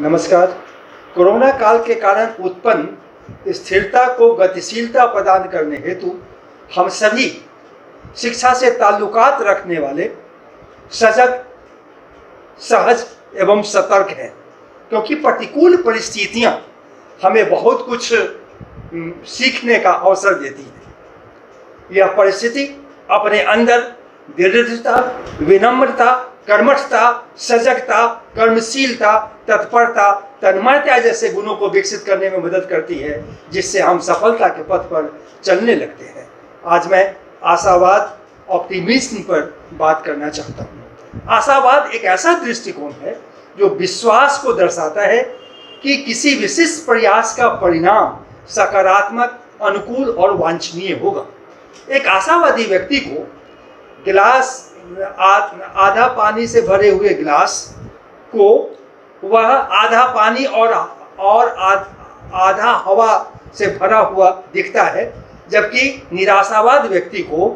नमस्कार। कोरोना काल के कारण उत्पन्न स्थिरता को गतिशीलता प्रदान करने हेतु हम सभी शिक्षा से ताल्लुकात रखने वाले सजग, सहज एवं सतर्क हैं, क्योंकि प्रतिकूल परिस्थितियां हमें बहुत कुछ सीखने का अवसर देती हैं। यह परिस्थिति अपने अंदर दृढ़ता, विनम्रता, कर्मठता, सजगता, कर्मशीलता, तत्परता, तन्मयता जैसे गुणों को विकसित करने में मदद करती है, जिससे हम सफलता के पथ पर चलने लगते हैं। आज मैं आशावाद, ऑप्टिमिज्म पर बात करना चाहता हूँ। आशावाद एक ऐसा दृष्टिकोण है जो विश्वास को दर्शाता है कि किसी विशिष्ट प्रयास का परिणाम सकारात्मक, अनुकूल और वांछनीय होगा। एक आशावादी व्यक्ति को गिलास आधा पानी से भरे हुए गिलास को वह आधा पानी और आधा हवा से भरा हुआ दिखता है, जबकि निराशावाद व्यक्ति को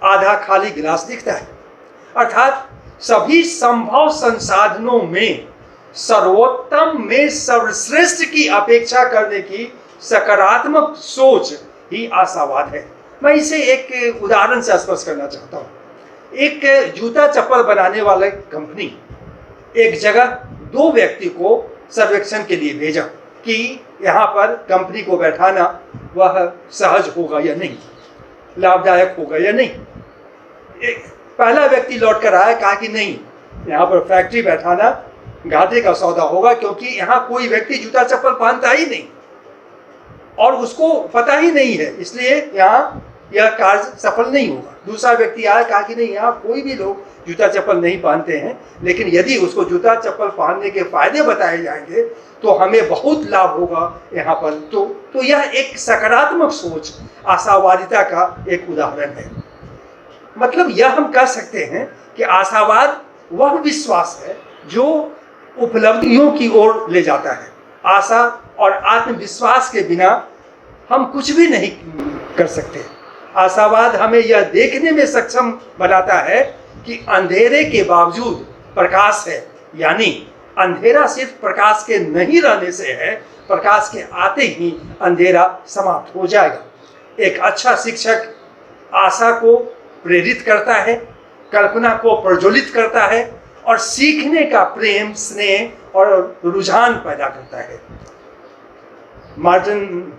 आधा खाली गिलास दिखता है। अर्थात सभी संभव संसाधनों में सर्वोत्तम में सर्वश्रेष्ठ की अपेक्षा करने की सकारात्मक सोच ही आशावाद है। मैं इसे एक उदाहरण से स्पष्ट करना चाहता हूँ। एक जूता चप्पल बनाने वाला कंपनी एक जगह दो व्यक्ति को सर्वेक्षण के लिए भेजा कि यहाँ पर कंपनी को बैठाना वह सहज होगा या नहीं, लाभदायक होगा या नहीं। पहला व्यक्ति लौट कर आया, कहा कि नहीं, यहाँ पर फैक्ट्री बैठाना घाटे का सौदा होगा, क्योंकि यहाँ कोई व्यक्ति जूता चप्पल पहनता ही नहीं और उसको पता ही नहीं है, इसलिए यहाँ यह कार्य सफल नहीं होगा। दूसरा व्यक्ति आया, कहा कि नहीं, यहाँ कोई भी लोग जूता चप्पल नहीं पहनते हैं, लेकिन यदि उसको जूता चप्पल पहनने के फायदे बताए जाएंगे तो हमें बहुत लाभ होगा यहाँ पर। तो यह एक सकारात्मक सोच, आशावादिता का एक उदाहरण है। मतलब यह हम कह सकते हैं कि आशावाद वह विश्वास है जो उपलब्धियों की ओर ले जाता है। आशा और आत्मविश्वास के बिना हम कुछ भी नहीं कर सकते। आशावाद हमें यह देखने में सक्षम बनाता है कि अंधेरे के बावजूद प्रकाश है, यानी अंधेरा सिर्फ प्रकाश के नहीं रहने से है, प्रकाश के आते ही अंधेरा समाप्त हो जाएगा। एक अच्छा शिक्षक आशा को प्रेरित करता है, कल्पना को प्रज्वलित करता है और सीखने का प्रेम, स्नेह और रुझान पैदा करता है। मार्टिन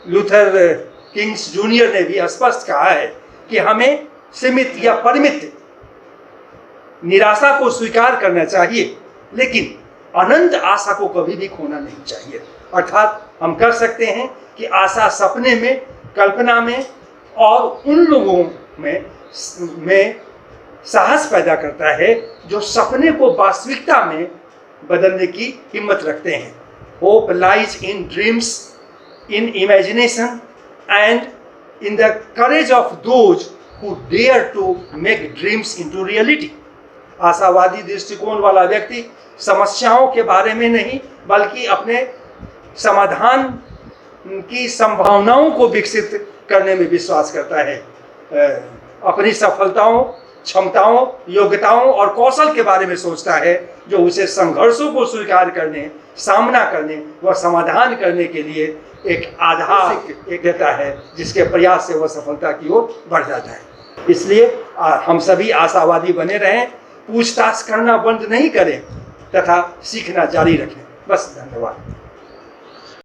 लूथर किंग्स जूनियर ने भी स्पष्ट कहा है कि हमें सीमित या परिमित निराशा को स्वीकार करना चाहिए, लेकिन अनंत आशा को कभी भी खोना नहीं चाहिए। अर्थात हम कर सकते हैं कि आशा सपने में, कल्पना में और उन लोगों में साहस पैदा करता है जो सपने को वास्तविकता में बदलने की हिम्मत रखते हैं। Hope lies in dreams, in imagination and in the courage of those who dare to make dreams into reality. आशावादी दृष्टिकोण वाला व्यक्ति समस्याओं के बारे में नहीं, बल्कि अपने समाधान की संभावनाओं को विकसित करने में विश्वास करता है। अपनी सफलताओं, क्षमताओं, योग्यताओं और कौशल के बारे में सोचता है, जो उसे संघर्षों को स्वीकार करने, सामना करने व समाधान करने के लिए एक आधार देता है, जिसके प्रयास से वह सफलता की ओर बढ़ जाता है। इसलिए हम सभी आशावादी बने रहें, पूछताछ करना बंद नहीं करें तथा सीखना जारी रखें। बस, धन्यवाद।